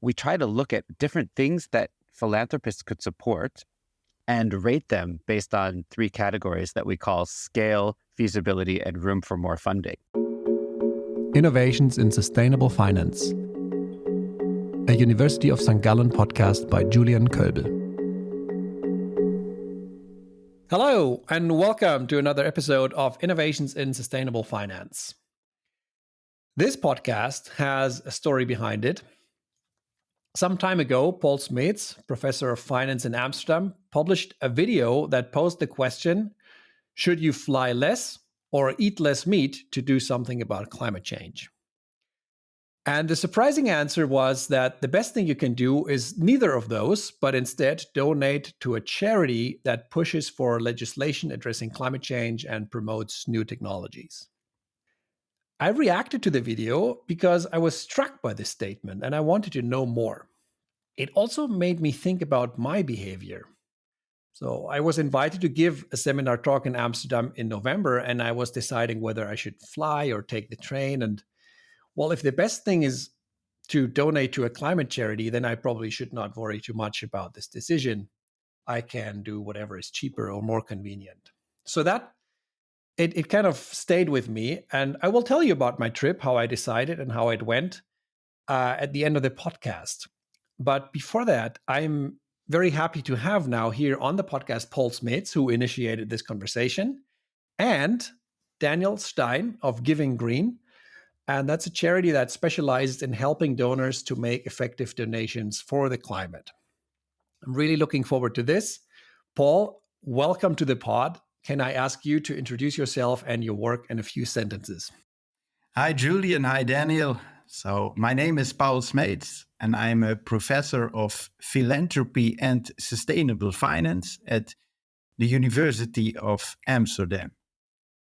we try to look at different things that philanthropists could support and rate them based on 3 categories that we call scale, feasibility, and room for more funding. Innovations in Sustainable Finance, a University of St. Gallen podcast by Julian Kölbel. Hello, and welcome to another episode of Innovations in Sustainable Finance. This podcast has a story behind it. Some time ago, Paul Smeets, professor of finance in Amsterdam, published a video that posed the question, should you fly less or eat less meat to do something about climate change? And the surprising answer was that the best thing you can do is neither of those, but instead donate to a charity that pushes for legislation addressing climate change and promotes new technologies. I reacted to the video because I was struck by this statement and I wanted to know more. It also made me think about my behavior. So I was invited to give a seminar talk in Amsterdam in November, and I was deciding whether I should fly or take the train. And well, if the best thing is to donate to a climate charity, then I probably should not worry too much about this decision. I can do whatever is cheaper or more convenient. So that It kind of stayed with me, and I will tell you about my trip, how I decided and how it went at the end of the podcast. But before that, I'm very happy to have now here on the podcast Paul Smeets, who initiated this conversation, and Dan Stein of Giving Green. And that's a charity that specializes in helping donors to make effective donations for the climate. I'm really looking forward to this. Paul, welcome to the pod. Can I ask you to introduce yourself and your work in a few sentences? Hi, Julian. Hi, Daniel. So my name is Paul Smeets, and I'm a professor of philanthropy and sustainable finance at the University of Amsterdam.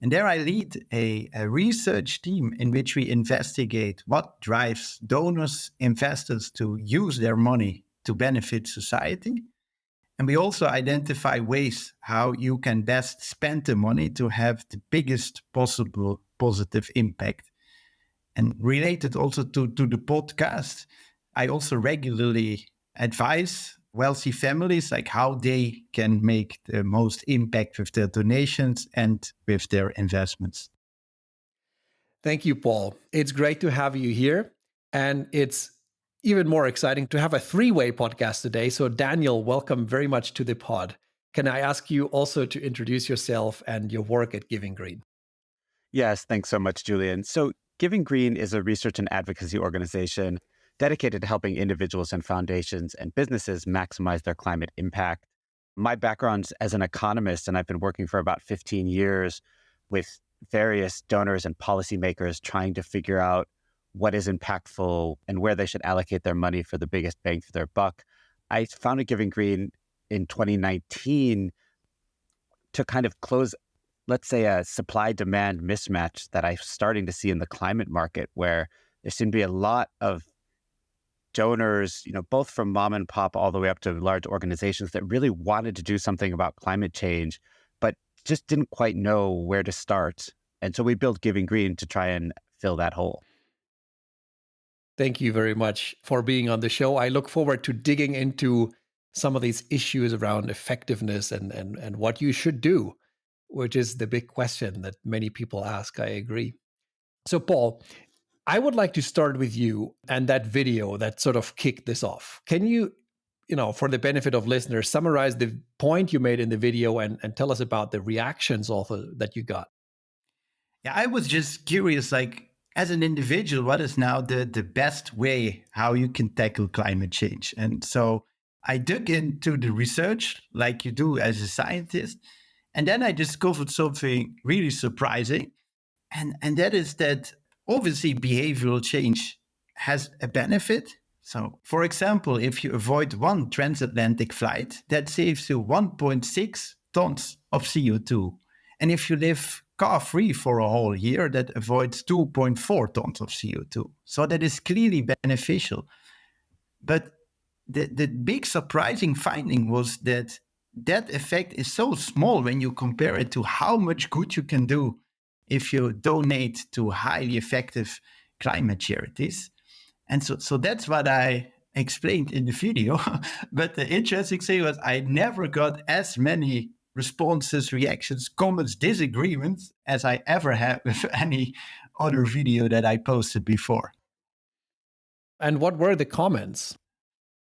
And there I lead a research team in which we investigate what drives donors, investors to use their money to benefit society. And we also identify ways how you can best spend the money to have the biggest possible positive impact. And related also to the podcast, I also regularly advise wealthy families like how they can make the most impact with their donations and with their investments. Thank you, Paul. It's great to have you here. And it's even more exciting to have a 3-way podcast today. So Daniel, welcome very much to the pod. Can I ask you also to introduce yourself and your work at Giving Green? Yes, thanks so much, Julian. So Giving Green is a research and advocacy organization dedicated to helping individuals and foundations and businesses maximize their climate impact. My background's as an economist, and I've been working for about 15 years with various donors and policymakers trying to figure out what is impactful and where they should allocate their money for the biggest bang for their buck. I founded Giving Green in 2019 to kind of close, let's say, a supply-demand mismatch that I'm starting to see in the climate market, where there seem to be a lot of donors, both from mom and pop all the way up to large organizations that really wanted to do something about climate change, but just didn't quite know where to start. And so we built Giving Green to try and fill that hole. Thank you very much for being on the show. I look forward to digging into some of these issues around effectiveness and what you should do, which is the big question that many people ask. I agree. So, Paul, I would like to start with you and that video that sort of kicked this off. Can you, for the benefit of listeners, summarize the point you made in the video and tell us about the reactions also that you got? Yeah, I was just curious, as an individual, what is now the best way how you can tackle climate change? And so I dug into the research like you do as a scientist. And then I discovered something really surprising. And that is that obviously behavioral change has a benefit. So, for example, if you avoid one transatlantic flight, that saves you 1.6 tons of CO2. And if you live car-free for a whole year, that avoids 2.4 tons of CO2. So that is clearly beneficial. But the big surprising finding was that effect is so small when you compare it to how much good you can do if you donate to highly effective climate charities. And so that's what I explained in the video. But the interesting thing was I never got as many responses, reactions, comments, disagreements as I ever had with any other video that I posted before. And what were the comments?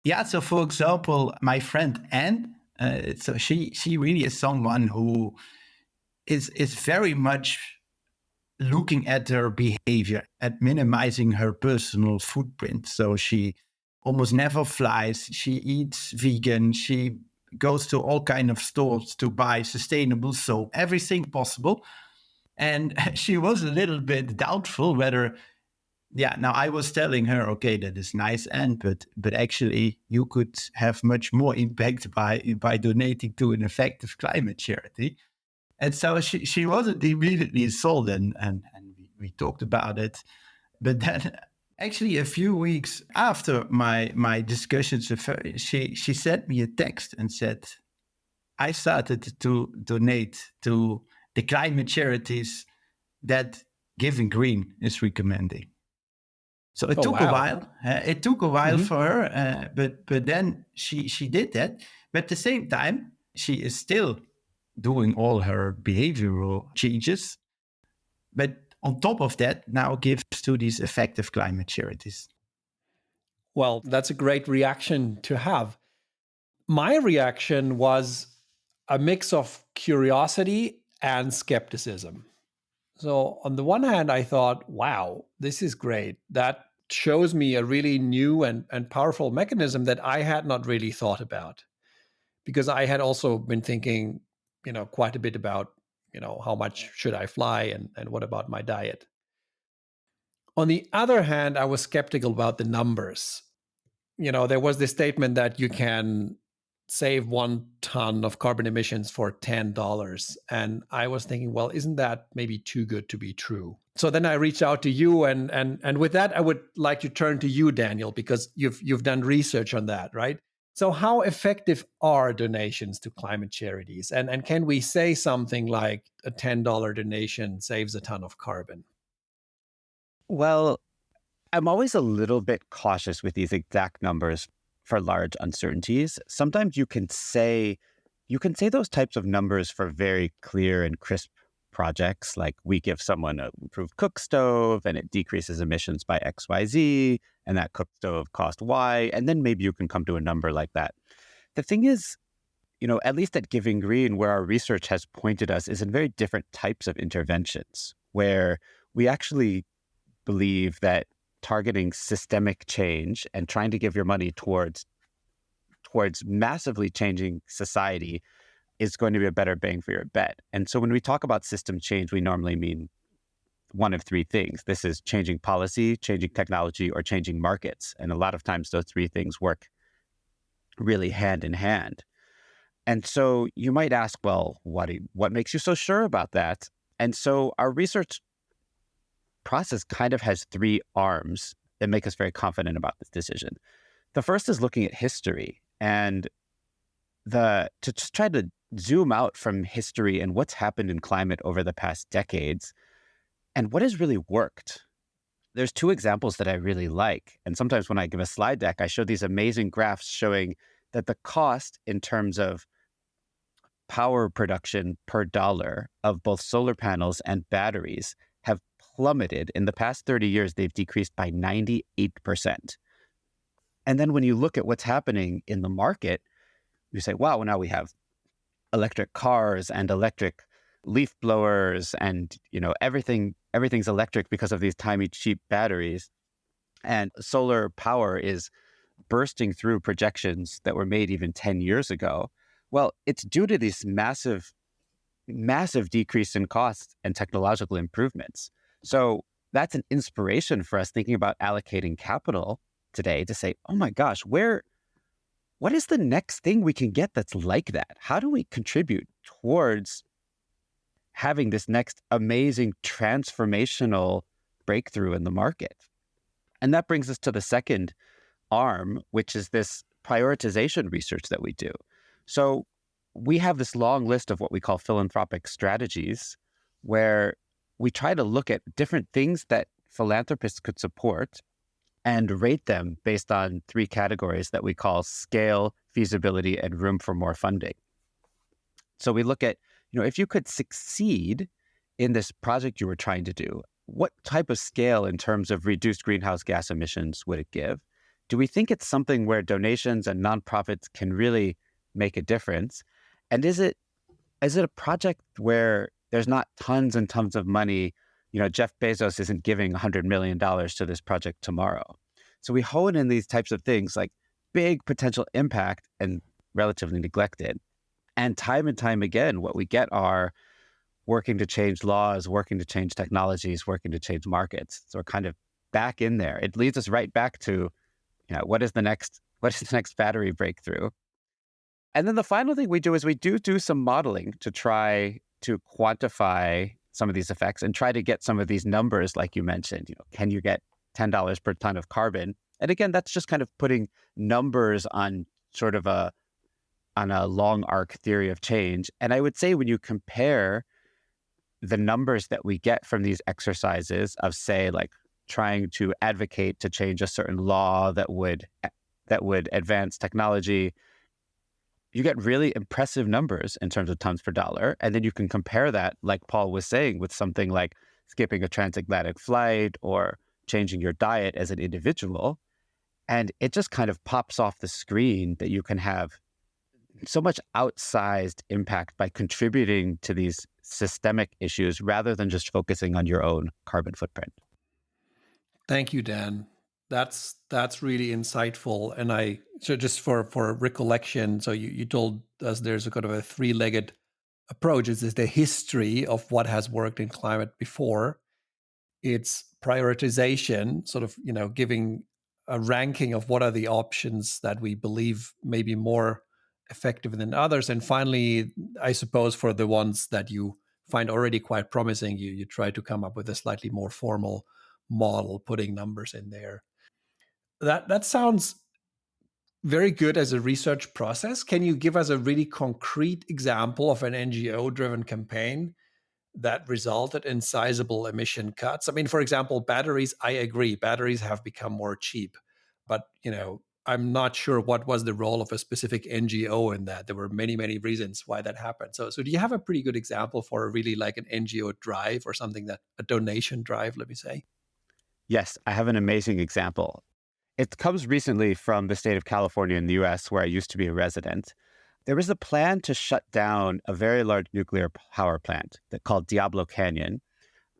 Yeah, so for example, my friend Anne, so she really is someone who is very much looking at her behavior, at minimizing her personal footprint. So she almost never flies. She eats vegan. She goes to all kind of stores to buy sustainable soap, everything possible. And she was a little bit doubtful whether, now I was telling her, okay, that is nice, and but actually you could have much more impact by donating to an effective climate charity. And so she wasn't immediately sold, and we talked about it. But then actually a few weeks after my discussions with her, she sent me a text and said, I started to donate to the climate charities that Giving Green is recommending. So it took a while. It took a while for her, but then she did that. But at the same time, she is still doing all her behavioral changes. But on top of that, now gives to these effective climate charities. Well, that's a great reaction to have. My reaction was a mix of curiosity and skepticism. So on the one hand, I thought, wow, this is great. That shows me a really new and powerful mechanism that I had not really thought about. Because I had also been thinking, quite a bit about, how much should I fly and what about my diet? On the other hand, I was skeptical about the numbers. There was this statement that you can save 1 ton of carbon emissions for $10. And I was thinking, well, isn't that maybe too good to be true? So then I reached out to you, and with that, I would like to turn to you, Daniel, because you've done research on that, right? So how effective are donations to climate charities? And can we say something like a $10 donation saves a ton of carbon? Well, I'm always a little bit cautious with these exact numbers for large uncertainties. Sometimes you can say those types of numbers for very clear and crisp projects, like we give someone an improved cook stove and it decreases emissions by XYZ, and that cook stove cost Y, and then maybe you can come to a number like that. The thing is, at least at Giving Green, where our research has pointed us is in very different types of interventions, where we actually believe that targeting systemic change and trying to give your money towards massively changing society is going to be a better bang for your bet. And so when we talk about system change, we normally mean one of three things. This is changing policy, changing technology, or changing markets. And a lot of times those three things work really hand in hand. And so you might ask, well, what makes you so sure about that? And so our research process kind of has three arms that make us very confident about this decision. The first is looking at history and to just try to zoom out from history and what's happened in climate over the past decades and what has really worked. There's two examples that I really like. And sometimes when I give a slide deck, I show these amazing graphs showing that the cost in terms of power production per dollar of both solar panels and batteries have plummeted. In the past 30 years, they've decreased by 98%. And then when you look at what's happening in the market, you say, wow, now we have electric cars and electric leaf blowers and, everything's electric because of these tiny, cheap batteries. And solar power is bursting through projections that were made even 10 years ago. Well, it's due to these massive decrease in costs and technological improvements. So that's an inspiration for us thinking about allocating capital today to say, oh my gosh, what is the next thing we can get that's like that? How do we contribute towards having this next amazing transformational breakthrough in the market? And that brings us to the second arm, which is this prioritization research that we do. So we have this long list of what we call philanthropic strategies, where we try to look at different things that philanthropists could support and rate them based on three categories that we call scale, feasibility, and room for more funding. So we look at, if you could succeed in this project you were trying to do, what type of scale in terms of reduced greenhouse gas emissions would it give? Do we think it's something where donations and nonprofits can really make a difference? And is it a project where there's not tons and tons of money? Jeff Bezos isn't giving $100 million to this project tomorrow. So we hone in these types of things like big potential impact and relatively neglected. And time again, what we get are working to change laws, working to change technologies, working to change markets. So we're kind of back in there. It leads us right back to, what is the next battery breakthrough? And then the final thing we do is we do some modeling to try to quantify some of these effects and try to get some of these numbers, like you mentioned. Can you get $10 per ton of carbon? And again, that's just kind of putting numbers on sort of a long arc theory of change. And I would say when you compare the numbers that we get from these exercises of, say, like trying to advocate to change a certain law that would advance technology, you get really impressive numbers in terms of tons per dollar. And then you can compare that, like Paul was saying, with something like skipping a transatlantic flight or changing your diet as an individual. And it just kind of pops off the screen that you can have so much outsized impact by contributing to these systemic issues rather than just focusing on your own carbon footprint. Thank you, Dan. That's really insightful. And so just for recollection, so you told us there's a kind of a three-legged approach. It's the history of what has worked in climate before. It's prioritization, sort of, giving a ranking of what are the options that we believe may be more effective than others. And finally, I suppose for the ones that you find already quite promising, you try to come up with a slightly more formal model, putting numbers in there. That sounds very good as a research process. Can you give us a really concrete example of an NGO-driven campaign that resulted in sizable emission cuts? I mean, for example, batteries, I agree, batteries have become more cheap. But, I'm not sure what was the role of a specific NGO in that. There were many, many reasons why that happened. So do you have a pretty good example for a really like an NGO drive or something a donation drive, let me say? Yes, I have an amazing example. It comes recently from the state of California in the US, where I used to be a resident. There was a plan to shut down a very large nuclear power plant called Diablo Canyon.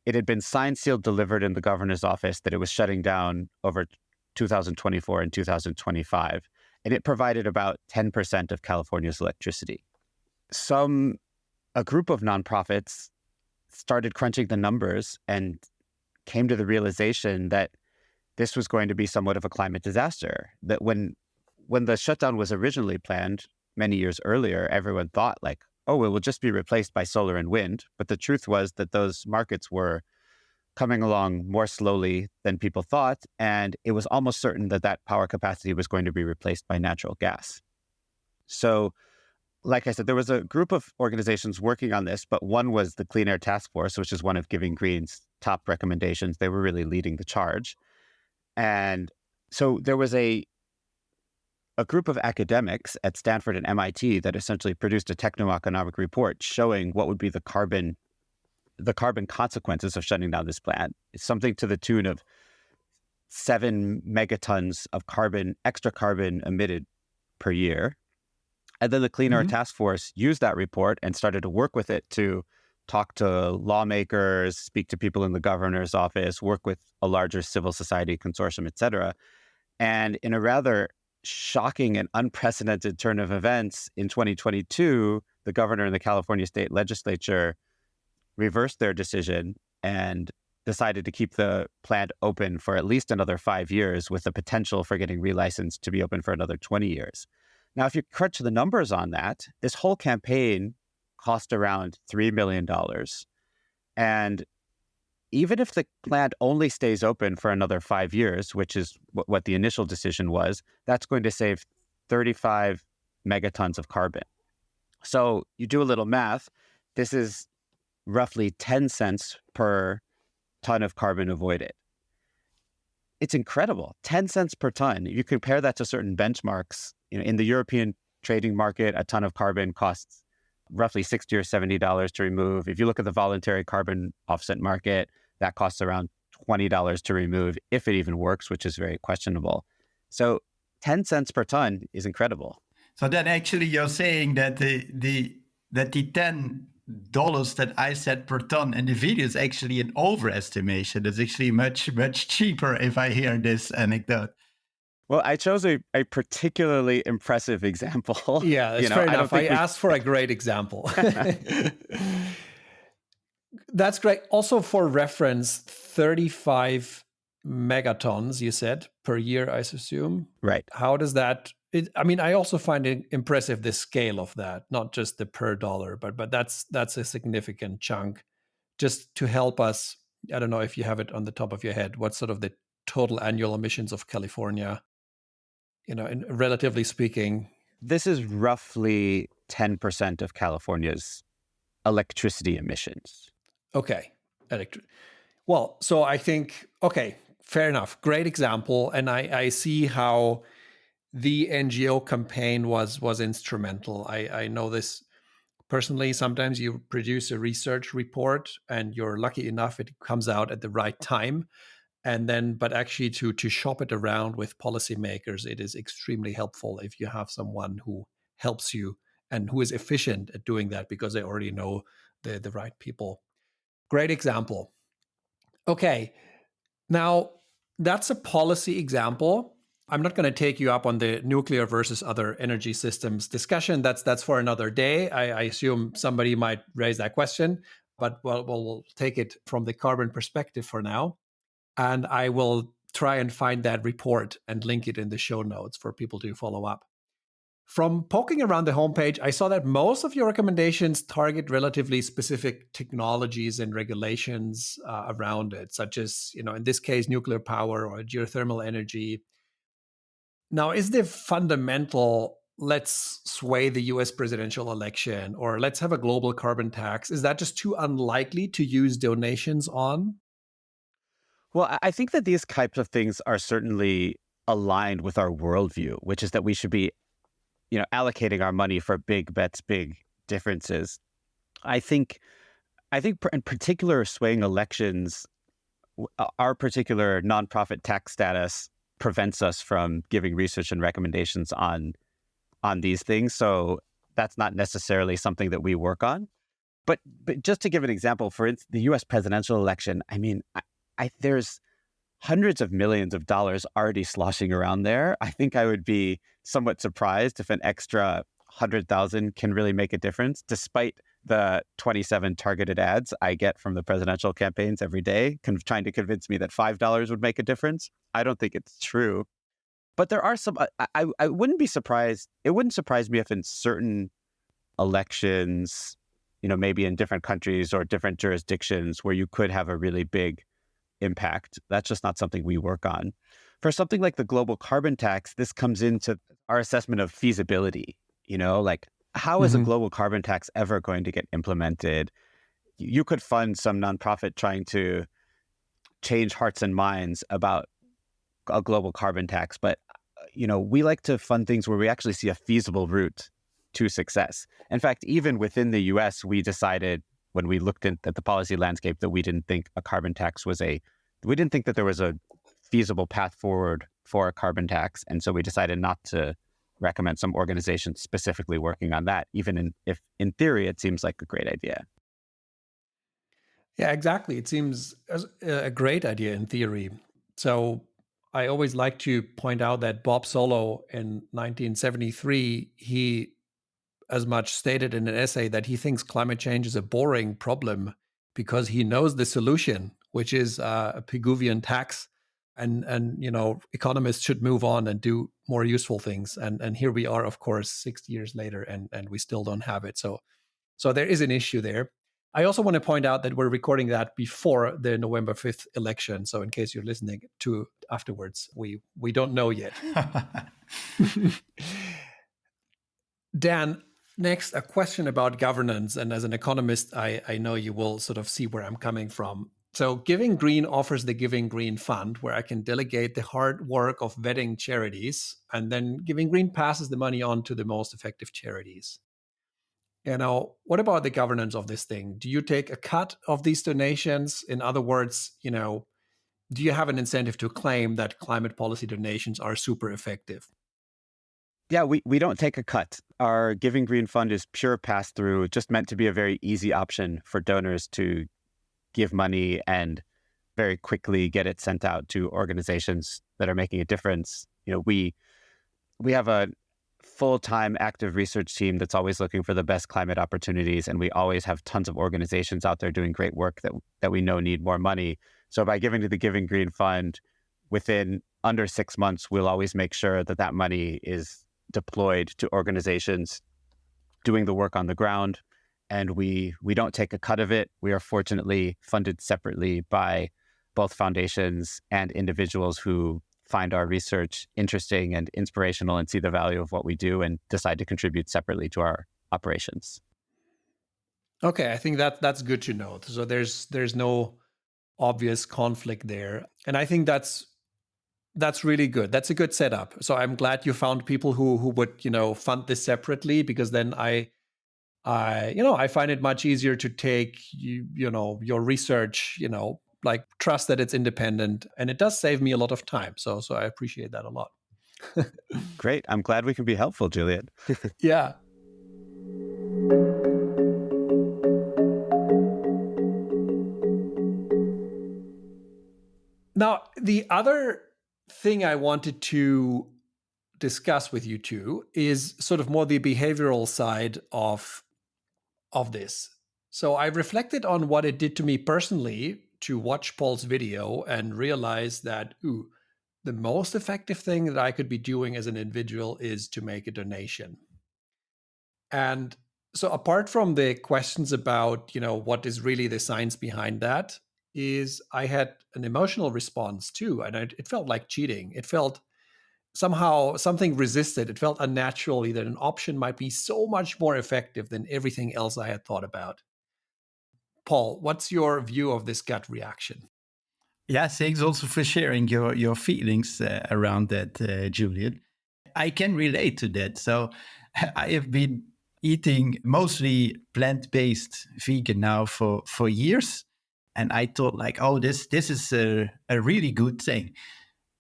It had been signed, sealed, delivered in the governor's office that it was shutting down over 2024 and 2025, and it provided about 10% of California's electricity. A group of nonprofits started crunching the numbers and came to the realization that this was going to be somewhat of a climate disaster. That when the shutdown was originally planned many years earlier, everyone thought like, oh, it will just be replaced by solar and wind. But the truth was that those markets were coming along more slowly than people thought, and it was almost certain that power capacity was going to be replaced by natural gas. So, like I said, there was a group of organizations working on this, but one was the Clean Air Task Force, which is one of Giving Green's top recommendations. They were really leading the charge. And so there was a group of academics at Stanford and MIT that essentially produced a techno-economic report showing what would be the carbon consequences of shutting down this plant. It's something to the tune of 7 megatons of extra carbon emitted per year. And then the Clean Air Task Force used that report and started to work with it to talk to lawmakers, speak to people in the governor's office, work with a larger civil society consortium, et cetera. And in a rather shocking and unprecedented turn of events, in 2022, the governor and the California state legislature reversed their decision and decided to keep the plant open for at least another 5 years, with the potential for getting relicensed to be open for another 20 years. Now, if you crunch the numbers on that, this whole campaign cost around $3 million. And even if the plant only stays open for another 5 years, which is what the initial decision was, that's going to save 35 megatons of carbon. So you do a little math. This is roughly 10 cents per ton of carbon avoided. it's incredible. 10 cents per ton. You compare that to certain benchmarks. In the European trading market, a ton of carbon costs roughly $60 or $70 to remove. If you look at the voluntary carbon offset market, that costs around $20 to remove, if it even works, which is very questionable. So 10 cents per ton is incredible. So then actually you're saying that the $10 that I said per ton in the video is actually an overestimation. It's actually much, much cheaper if I hear this anecdote. Well, I chose a particularly impressive example. Yeah, it's fair enough. I asked for a great example. That's great. Also, for reference, 35 megatons, you said, per year, I assume. Right. How does that... I also find it impressive, the scale of that, not just the per dollar, but that's a significant chunk. Just to help us, I don't know if you have it on the top of your head, what's sort of the total annual emissions of California, relatively speaking? This is roughly 10% of California's electricity emissions. Okay. Well, so I think, okay, fair enough. Great example. And I see how the NGO campaign was instrumental. I know this personally. Sometimes you produce a research report and you're lucky enough it comes out at the right time. And then, but actually to shop it around with policymakers, it is extremely helpful if you have someone who helps you and who is efficient at doing that because they already know the right people. Great example. Okay, now that's a policy example. I'm not going to take you up on the nuclear versus other energy systems discussion. That's for another day. I assume somebody might raise that question, but we'll take it from the carbon perspective for now. And I will try and find that report and link it in the show notes for people to follow up. From poking around the homepage, I saw that most of your recommendations target relatively specific technologies and regulations around it, such as, in this case, nuclear power or geothermal energy. Now, is the fundamental, let's sway the US presidential election or let's have a global carbon tax, is that just too unlikely to use donations on? Well, I think that these types of things are certainly aligned with our worldview, which is that we should be, allocating our money for big bets, big differences. I think in particular, swaying elections, our particular nonprofit tax status prevents us from giving research and recommendations on these things. So that's not necessarily something that we work on. But just to give an example, for instance, the U.S. presidential election, there's hundreds of millions of dollars already sloshing around there. I think I would be somewhat surprised if an extra 100,000 can really make a difference, despite the 27 targeted ads I get from the presidential campaigns every day, trying to convince me that $5 would make a difference. I don't think it's true. But there are some, I wouldn't be surprised. It wouldn't surprise me if in certain elections, maybe in different countries or different jurisdictions where you could have a really big impact. That's just not something we work on. For something like the global carbon tax, this comes into our assessment of feasibility. How is a global carbon tax ever going to get implemented? You could fund some nonprofit trying to change hearts and minds about a global carbon tax, but we like to fund things where we actually see a feasible route to success. In fact, even within the US, we decided when we looked at the policy landscape that we didn't think a carbon tax we didn't think that there was a feasible path forward for a carbon tax. And so we decided not to recommend some organizations specifically working on that, even if in theory it seems like a great idea. Yeah, exactly. It seems a great idea in theory. So I always like to point out that Bob Solow in 1973, he as much stated in an essay that he thinks climate change is a boring problem because he knows the solution, which is a Pigouvian tax. And economists should move on and do more useful things. And here we are, of course, 60 years later, and we still don't have it. So there is an issue there. I also want to point out that we're recording that before the November 5th election. So in case you're listening to afterwards, we don't know yet. Dan, next, a question about governance. And as an economist, I know you will sort of see where I'm coming from. So Giving Green offers the Giving Green Fund, where I can delegate the hard work of vetting charities, and then Giving Green passes the money on to the most effective charities. What about the governance of this thing? Do you take a cut of these donations? In other words, do you have an incentive to claim that climate policy donations are super effective? Yeah, we don't take a cut. Our Giving Green Fund is pure pass-through, just meant to be a very easy option for donors to give money and very quickly get it sent out to organizations that are making a difference. We have a full-time active research team that's always looking for the best climate opportunities, and we always have tons of organizations out there doing great work that we know need more money. So by giving to the Giving Green Fund, within under 6 months, we'll always make sure that money is deployed to organizations doing the work on the ground. And we don't take a cut of it. We are fortunately funded separately by both foundations and individuals who find our research interesting and inspirational and see the value of what we do and decide to contribute separately to our operations. Okay, I think that's good to know. So there's no obvious conflict there. And I think that's really good. That's a good setup. So I'm glad you found people who would, fund this separately, because then I find it much easier to take your research, trust that it's independent, and it does save me a lot of time. So I appreciate that a lot. Great. I'm glad we can be helpful, Julian. Yeah. Now, the other thing I wanted to discuss with you two is sort of more the behavioral side of this. So I reflected on what it did to me personally to watch Paul's video and realize that, the most effective thing that I could be doing as an individual is to make a donation. And so apart from the questions about, what is really the science behind that, is I had an emotional response too. And it felt like cheating. It felt somehow something resisted. It felt unnaturally that an option might be so much more effective than everything else I had thought about. Paul, what's your view of this gut reaction? Yeah, thanks also for sharing your feelings around that, Julian. I can relate to that. So I have been eating mostly plant-based vegan now for years. And I thought this is a really good thing.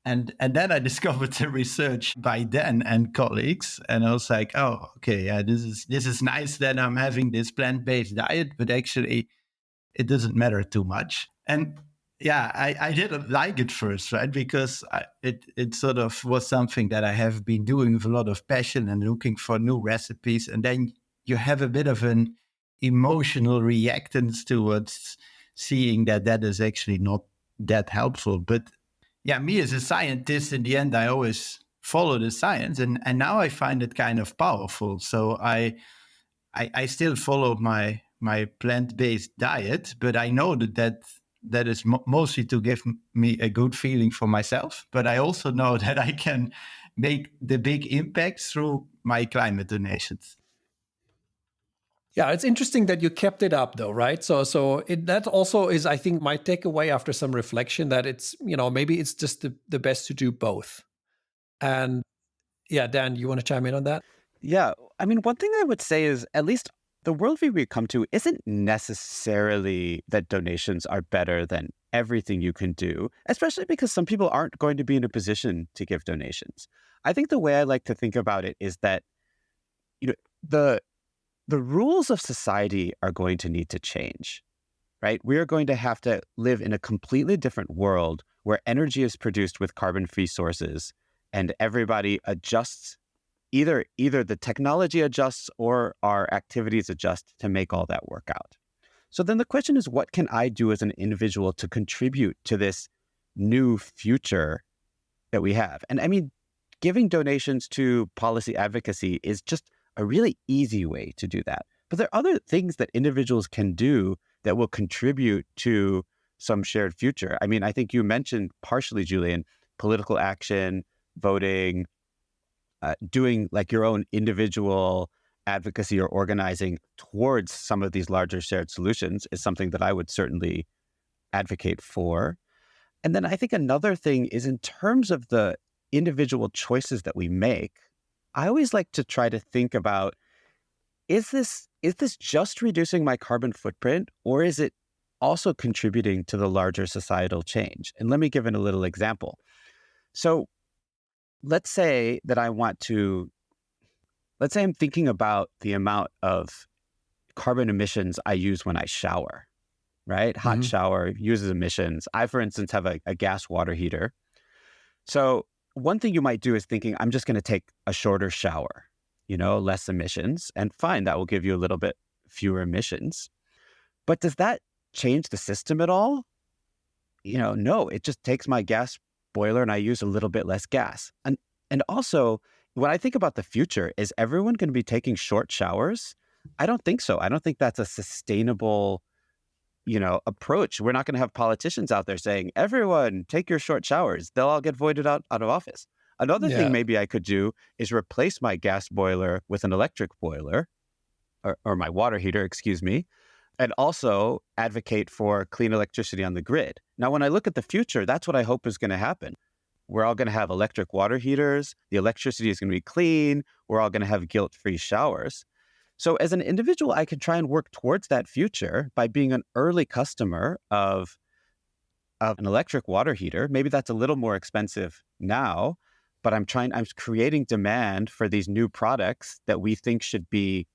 And then I discovered the research by Dan and colleagues, and I was like, oh, okay, yeah, this is nice that I'm having this plant-based diet, but actually it doesn't matter too much. And yeah, I didn't like it first, right? Because it sort of was something that I have been doing with a lot of passion and looking for new recipes. And then you have a bit of an emotional reactance towards seeing that is actually not that helpful. But yeah, me as a scientist, in the end, I always follow the science. And now I find it kind of powerful. So I still follow my plant-based diet, but I know that is mostly to give me a good feeling for myself. But I also know that I can make the big impact through my climate donations. Yeah, it's interesting that you kept it up though, right? So that also is, I think, my takeaway after some reflection, that it's, maybe it's just the best to do both. And yeah, Dan, you want to chime in on that? Yeah. I mean, one thing I would say is, at least the worldview we come to isn't necessarily that donations are better than everything you can do, especially because some people aren't going to be in a position to give donations. I think the way I like to think about it is that, the rules of society are going to need to change, right? We are going to have to live in a completely different world where energy is produced with carbon-free sources and everybody adjusts, either the technology adjusts or our activities adjust to make all that work out. So then the question is, what can I do as an individual to contribute to this new future that we have? And I mean, giving donations to policy advocacy is just a really easy way to do that. But there are other things that individuals can do that will contribute to some shared future. I mean, I think you mentioned partially, Julian, political action, voting, doing like your own individual advocacy or organizing towards some of these larger shared solutions is something that I would certainly advocate for. And then I think another thing is in terms of the individual choices that we make, I always like to try to think about, is this just reducing my carbon footprint, or is it also contributing to the larger societal change? And let me give it a little example. So let's say I'm thinking about the amount of carbon emissions I use when I shower, right? Hot shower uses emissions. I, for instance, have a gas water heater. So one thing you might do is thinking, I'm just going to take a shorter shower, less emissions, and fine, that will give you a little bit fewer emissions. But does that change the system at all? No, it just takes my gas boiler and I use a little bit less gas. And also, when I think about the future, is everyone going to be taking short showers? I don't think so. I don't think that's a sustainable, approach. We're not going to have politicians out there saying, everyone, take your short showers. They'll all get voided out of office. Another thing maybe I could do is replace my gas boiler with an electric boiler, or my water heater, excuse me, and also advocate for clean electricity on the grid. Now, when I look at the future, that's what I hope is going to happen. We're all going to have electric water heaters. The electricity is going to be clean. We're all going to have guilt-free showers. So as an individual, I can try and work towards that future by being an early customer of an electric water heater. Maybe that's a little more expensive now, but I'm creating demand for these new products that we think should be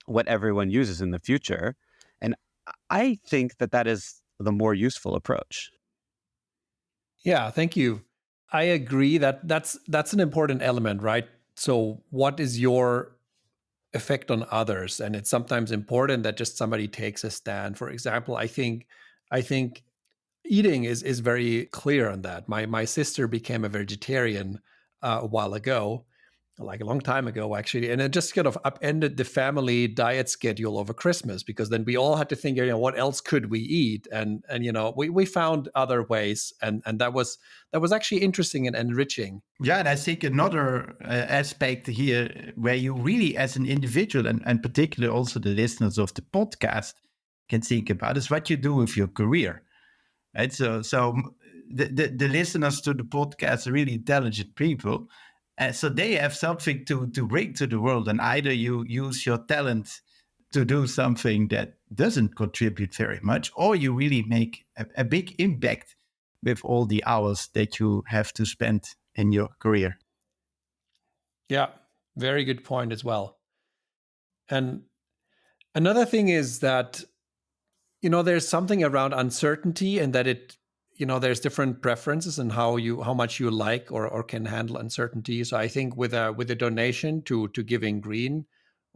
what everyone uses in the future. And I think that is the more useful approach. Yeah, thank you. I agree that that's an important element, right? So what is your effect on others? And it's sometimes important that just somebody takes a stand. For example, I think eating is very clear on that. My sister became a vegetarian a while ago, like a long time ago, actually. And it just kind of upended the family diet schedule over Christmas, because then we all had to think, what else could we eat? And we found other ways. And that was actually interesting and enriching. Yeah, and I think another aspect here where you really, as an individual, and particularly also the listeners of the podcast, can think about is what you do with your career. Right? So the listeners to the podcast are really intelligent people. So they have something to bring to the world, and either you use your talent to do something that doesn't contribute very much, or you really make a big impact with all the hours that you have to spend in your career. Yeah, very good point as well. And another thing is that, there's something around uncertainty, and that there's different preferences and how much you like or can handle uncertainty. So I think with a donation to Giving Green,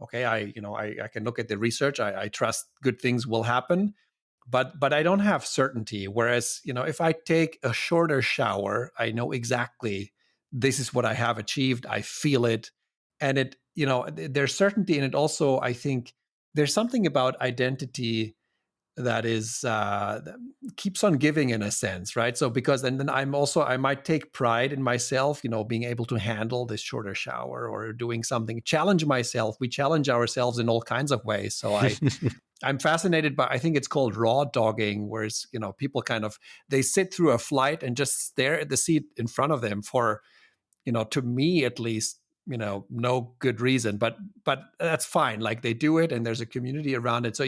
okay, I can look at the research. I trust good things will happen, but I don't have certainty. Whereas, if I take a shorter shower, I know exactly this is what I have achieved. I feel it, and it, there's certainty in it. Also, I think there's something about identity that is that keeps on giving, in a sense, right? So because then I might take pride in myself, being able to handle this shorter shower or doing something, challenge myself. We challenge ourselves in all kinds of ways. So I'm fascinated by, I think it's called raw dogging, whereas people they sit through a flight and just stare at the seat in front of them for, to me at least, no good reason, but that's fine. Like, they do it, and there's a community around it.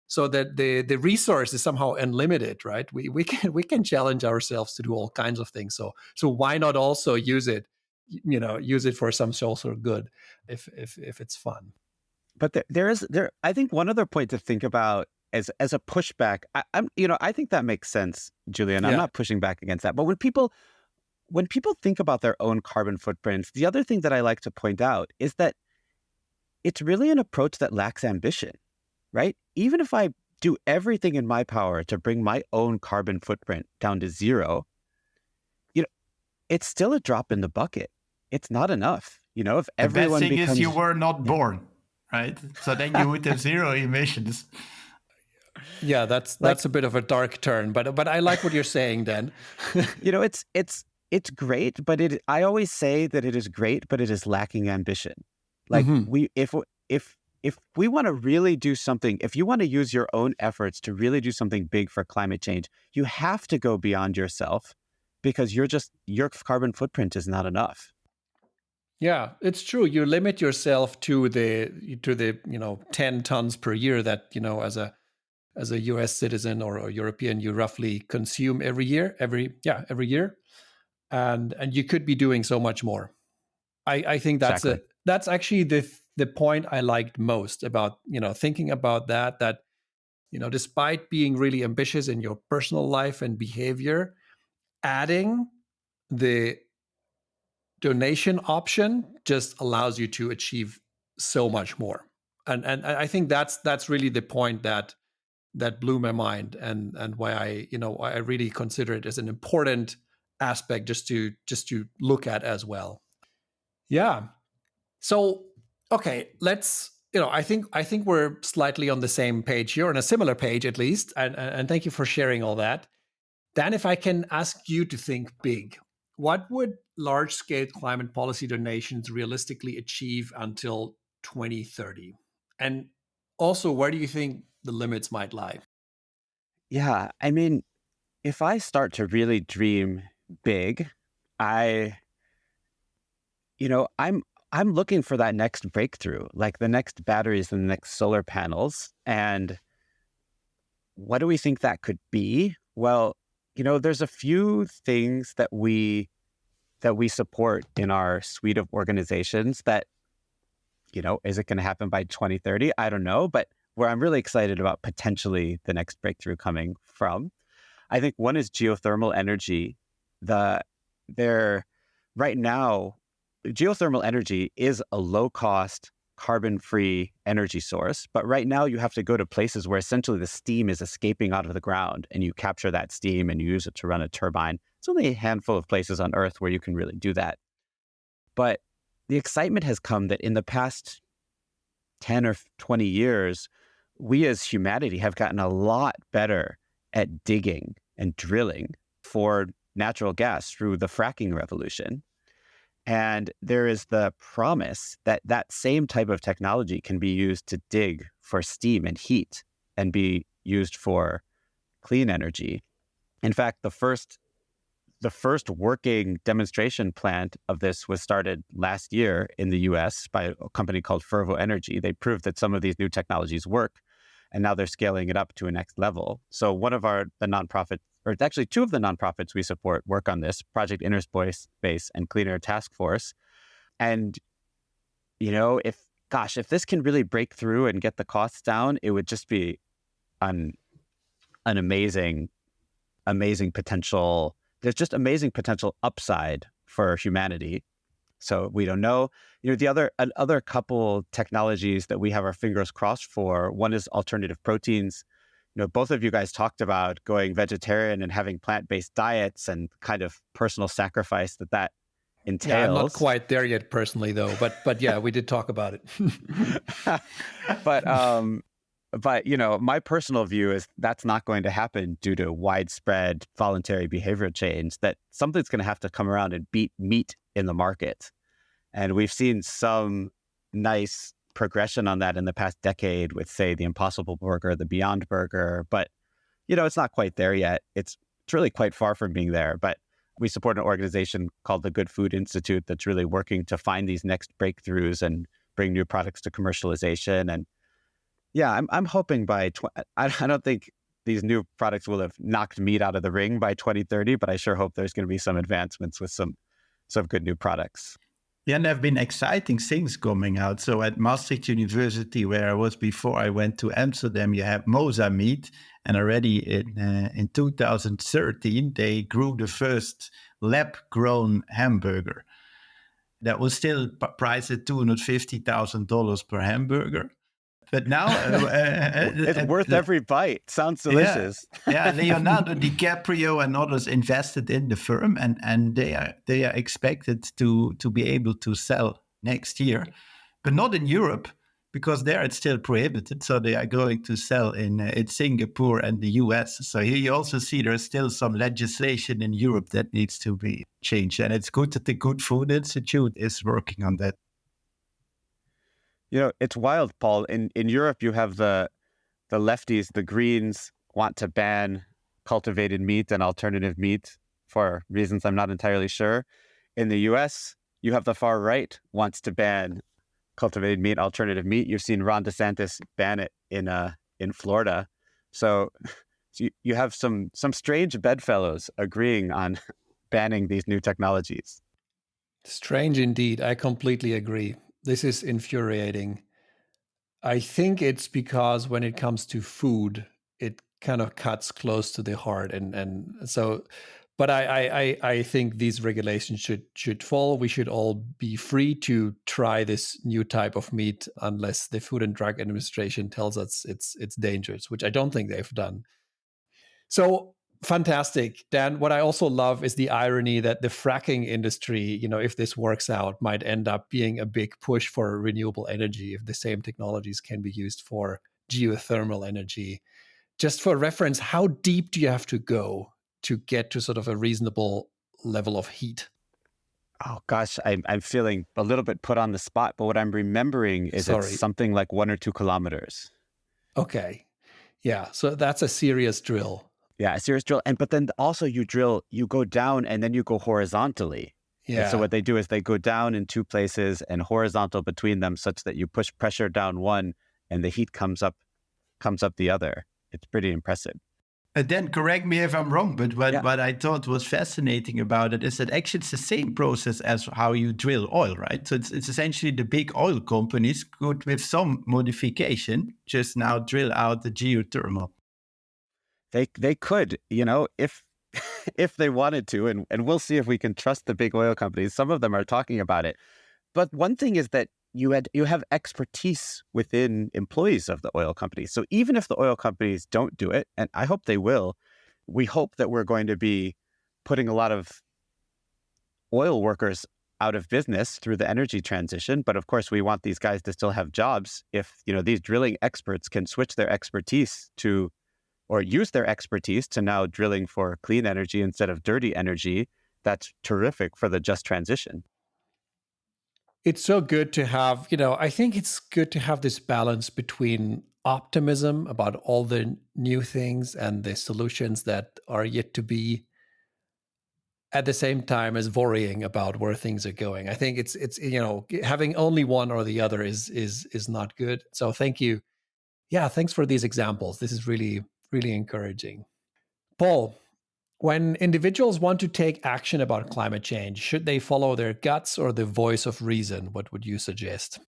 So that the resource is somehow unlimited, right? We can challenge ourselves to do all kinds of things. So why not also use it for some social good if it's fun? But I think one other point to think about as a pushback, I think that makes sense, Julian. I'm not pushing back against that. But when people think about their own carbon footprints, the other thing that I like to point out is that it's really an approach that lacks ambition, right? Even if I do everything in my power to bring my own carbon footprint down to zero, it's still a drop in the bucket. It's not enough. If everyone the best thing is you were not born, right? So then you would have zero emissions. Yeah, that's a bit of a dark turn, but I like what you're saying, Dan. It's great, but I always say that it is great, but it is lacking ambition. Like if if we want to really do something, if you want to use your own efforts to really do something big for climate change, you have to go beyond yourself because your carbon footprint is not enough. Yeah, it's true. You limit yourself to the 10 tons per year that, as a US citizen or a European, you roughly consume every year. And you could be doing so much more. I think Exactly. that's actually the point I liked most about, thinking about that, despite being really ambitious in your personal life and behavior, adding the donation option just allows you to achieve so much more. And I think that's really the point that blew my mind, and why I really consider it as an important aspect just to look at as well. Yeah. So, okay, let's, I think we're slightly on the same page here, on a similar page at least. And thank you for sharing all that. Dan, if I can ask you to think big, what would large scale climate policy donations realistically achieve until 2030? And also, where do you think the limits might lie? Yeah. I mean, if I start to really dream big, I'm looking for that next breakthrough, like the next batteries and the next solar panels. And what do we think that could be? Well, there's a few things that we support in our suite of organizations that, is it going to happen by 2030? I don't know, but where I'm really excited about potentially the next breakthrough coming from. I think one is geothermal energy. Right now, geothermal energy is a low-cost, carbon-free energy source. But right now, you have to go to places where essentially the steam is escaping out of the ground, and you capture that steam and you use it to run a turbine. It's only a handful of places on Earth where you can really do that. But the excitement has come that in the past 10 or 20 years, we as humanity have gotten a lot better at digging and drilling for natural gas through the fracking revolution. And there is the promise that that same type of technology can be used to dig for steam and heat and be used for clean energy. In fact, the first working demonstration plant of this was started last year in the US by a company called Fervo Energy. They proved that some of these new technologies work, and now they're scaling it up to a next level. So one of the nonprofits, or actually two of the nonprofits we support, work on this, Project Inner Space and Clean Air Task Force. And, if this can really break through and get the costs down, it would just be an amazing potential. There's just amazing potential upside for humanity. So we don't know. The other couple technologies that we have our fingers crossed for, one is alternative proteins. Both of you guys talked about going vegetarian and having plant-based diets and kind of personal sacrifice that entails. Yeah, I'm not quite there yet personally, though. But yeah, we did talk about it. But my personal view is that's not going to happen due to widespread voluntary behavioral change, that something's going to have to come around and beat meat in the market. And we've seen some nice progression on that in the past decade with, say, the Impossible Burger, the Beyond Burger. But, it's not quite there yet. It's really quite far from being there. But we support an organization called the Good Food Institute that's really working to find these next breakthroughs and bring new products to commercialization. And yeah, I'm hoping I don't think these new products will have knocked meat out of the ring by 2030, but I sure hope there's going to be some advancements with some good new products. Yeah, and there have been exciting things coming out. So at Maastricht University, where I was before I went to Amsterdam, you have Mosa meat. And already in 2013, they grew the first lab-grown hamburger. That was still priced at $250,000 per hamburger. But now it's worth every bite. Sounds delicious. Yeah, Leonardo DiCaprio and others invested in the firm, and they are expected to be able to sell next year, but not in Europe because there it's still prohibited. So they are going to sell in Singapore and the US. So here you also see there's still some legislation in Europe that needs to be changed, and it's good that the Good Food Institute is working on that. It's wild, Paul. In Europe, you have the lefties, the Greens, want to ban cultivated meat and alternative meat for reasons I'm not entirely sure. In the US, you have the far right wants to ban cultivated meat, alternative meat. You've seen Ron DeSantis ban it in Florida. So you have some strange bedfellows agreeing on banning these new technologies. Strange indeed. I completely agree. This is infuriating. I think it's because when it comes to food, it kind of cuts close to the heart, and so. But I think these regulations should fall. We should all be free to try this new type of meat unless the Food and Drug Administration tells us it's dangerous, which I don't think they've done. So fantastic, Dan. What I also love is the irony that the fracking industry, if this works out, might end up being a big push for renewable energy if the same technologies can be used for geothermal energy. Just for reference, how deep do you have to go to get to sort of a reasonable level of heat? Oh gosh, I'm feeling a little bit put on the spot, but what I'm remembering is it's something like 1 or 2 kilometers. Okay. Yeah. So that's a serious drill. Yeah, a serious drill. But then also you go down and then you go horizontally. Yeah. And so what they do is they go down in 2 places and horizontal between them such that you push pressure down one and the heat comes up the other. It's pretty impressive. Then correct me if I'm wrong, but what I thought was fascinating about it is that actually it's the same process as how you drill oil, right? So it's essentially the big oil companies could, with some modification, just now drill out the geothermal. They could, if if they wanted to, and we'll see if we can trust the big oil companies. Some of them are talking about it. But one thing is that you have expertise within employees of the oil companies. So even if the oil companies don't do it, and I hope they will, we hope that we're going to be putting a lot of oil workers out of business through the energy transition. But of course, we want these guys to still have jobs. If these drilling experts can switch their expertise to, or use their expertise to now drilling for clean energy instead of dirty energy, that's terrific for the just transition. It's so good to have, I think it's good to have this balance between optimism about all the new things and the solutions that are yet to be, at the same time as worrying about where things are going. I think it's having only one or the other is not good. So thank you. Yeah, thanks for these examples. This is really, really encouraging. Paul, when individuals want to take action about climate change, should they follow their guts or the voice of reason? What would you suggest?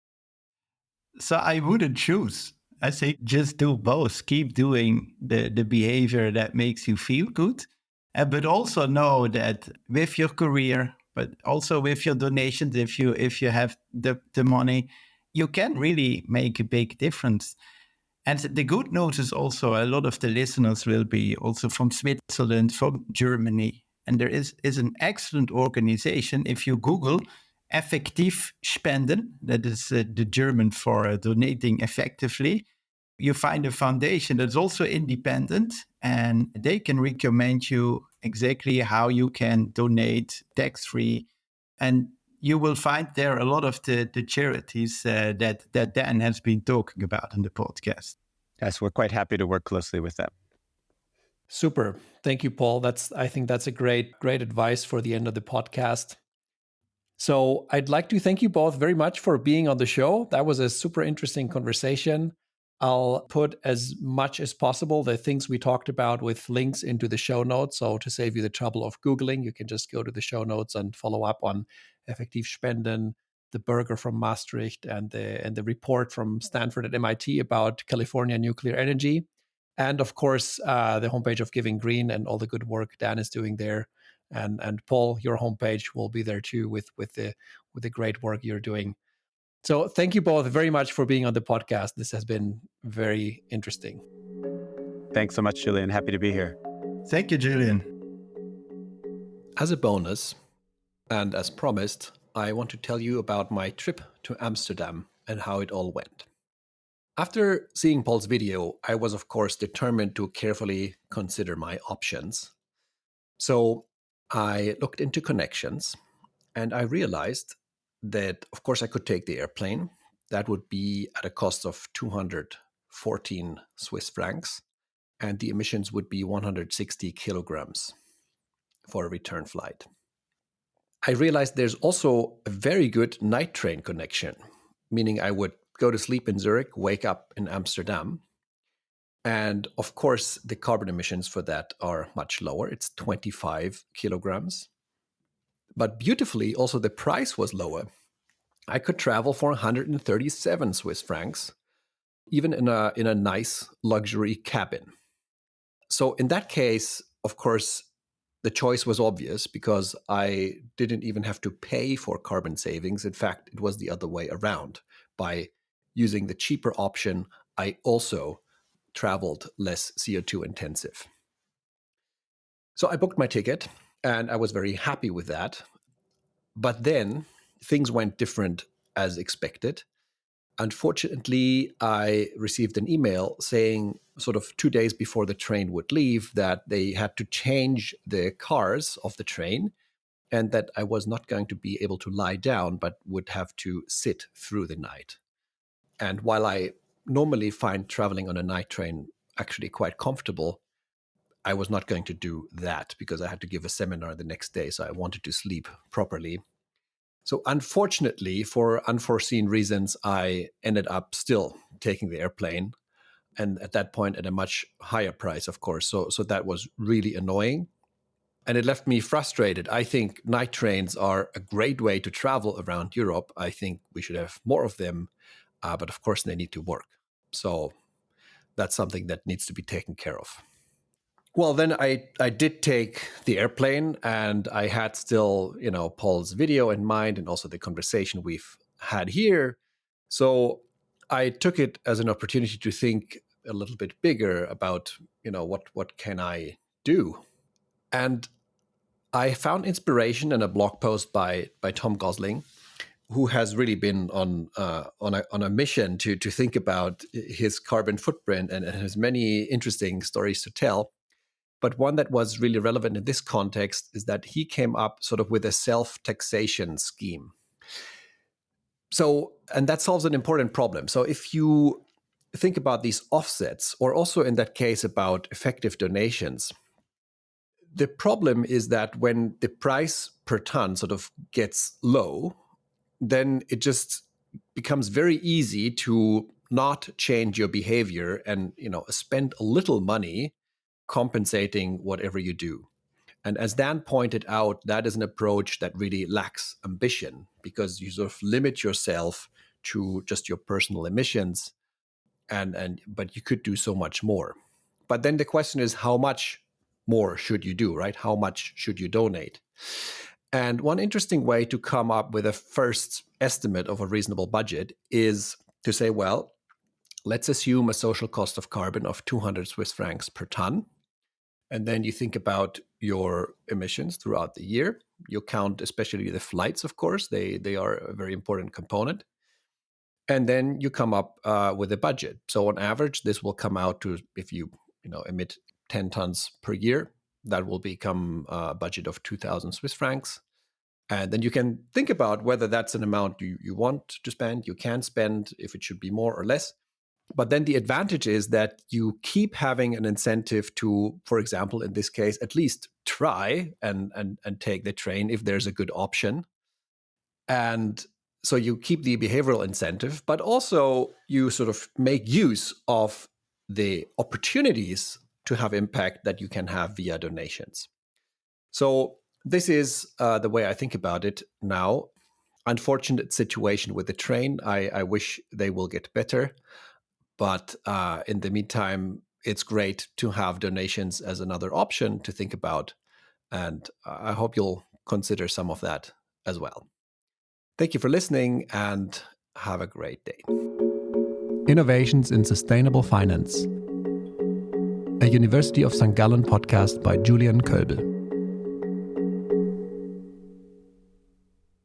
So I wouldn't choose. I say just do both. Keep doing the behavior that makes you feel good. But also know that with your career, but also with your donations, if you have the money, you can really make a big difference. And the good news is also a lot of the listeners will be also from Switzerland, from Germany. And there is an excellent organization. If you Google effektiv spenden, that is the German for donating effectively, you find a foundation that's also independent, and they can recommend you exactly how you can donate tax-free. And you will find there a lot of the charities that Dan has been talking about in the podcast. Yes, we're quite happy to work closely with them. Super. Thank you, Paul. I think that's a great advice for the end of the podcast. So I'd like to thank you both very much for being on the show. That was a super interesting conversation. I'll put as much as possible the things we talked about with links into the show notes. So to save you the trouble of Googling, you can just go to the show notes and follow up on effektiv spenden, the burger from Maastricht, and the report from Stanford and MIT about California nuclear energy. And of course, the homepage of Giving Green and all the good work Dan is doing there. And Paul, your homepage will be there too with the great work you're doing. So thank you both very much for being on the podcast. This has been very interesting. Thanks so much, Julian. Happy to be here. Thank you, Julian. As a bonus, and as promised, I want to tell you about my trip to Amsterdam and how it all went. After seeing Paul's video, I was of course determined to carefully consider my options. So I looked into connections and I realized that, of course, I could take the airplane. that would be at a cost of 214 Swiss francs, and the emissions would be 160 kilograms for a return flight. I realized there's also a very good night train connection, meaning I would go to sleep in Zurich, wake up in Amsterdam. And of course, the carbon emissions for that are much lower. It's 25 kilograms. But beautifully, also the price was lower. I could travel for 137 Swiss francs, even in a nice luxury cabin. So in that case, of course, the choice was obvious because I didn't even have to pay for carbon savings. In fact, it was the other way around. By using the cheaper option, I also traveled less CO2 intensive. So I booked my ticket and I was very happy with that. But then things went different as expected. Unfortunately, I received an email saying sort of 2 days before the train would leave that they had to change the cars of the train and that I was not going to be able to lie down, but would have to sit through the night. And while I normally find traveling on a night train actually quite comfortable, I was not going to do that because I had to give a seminar the next day, so I wanted to sleep properly. So unfortunately, for unforeseen reasons, I ended up still taking the airplane, and at that point at a much higher price, of course. So that was really annoying, and it left me frustrated. I think night trains are a great way to travel around Europe. I think we should have more of them, but of course they need to work. So that's something that needs to be taken care of. Well, then I did take the airplane, and I had still, Paul's video in mind and also the conversation we've had here. So I took it as an opportunity to think a little bit bigger about, what can I do? And I found inspiration in a blog post by Tom Gosling, who has really been on a mission to think about his carbon footprint and has many interesting stories to tell. But one that was really relevant in this context is that he came up sort of with a self-taxation scheme. So, and that solves an important problem. So if you think about these offsets, or also in that case about effective donations, the problem is that when the price per ton sort of gets low, then it just becomes very easy to not change your behavior and, spend a little money compensating whatever you do. And as Dan pointed out, that is an approach that really lacks ambition because you sort of limit yourself to just your personal emissions, but you could do so much more. But then the question is, how much more should you do, right? How much should you donate? And one interesting way to come up with a first estimate of a reasonable budget is to say, well, let's assume a social cost of carbon of 200 Swiss francs per ton. And then you think about your emissions throughout the year. You count especially the flights, of course. They are a very important component. And then you come up with a budget. So on average, this will come out to, if you emit 10 tons per year, that will become a budget of 2,000 Swiss francs. And then you can think about whether that's an amount you want to spend, you can spend, if it should be more or less. But then the advantage is that you keep having an incentive to, for example, in this case, at least try and take the train if there's a good option. And so you keep the behavioral incentive, but also you sort of make use of the opportunities to have impact that you can have via donations. So this is the way I think about it now. Unfortunate situation with the train. I wish they will get better. But in the meantime, it's great to have donations as another option to think about. And I hope you'll consider some of that as well. Thank you for listening and have a great day. Innovations in Sustainable Finance, a University of St. Gallen podcast by Julian Kölbel.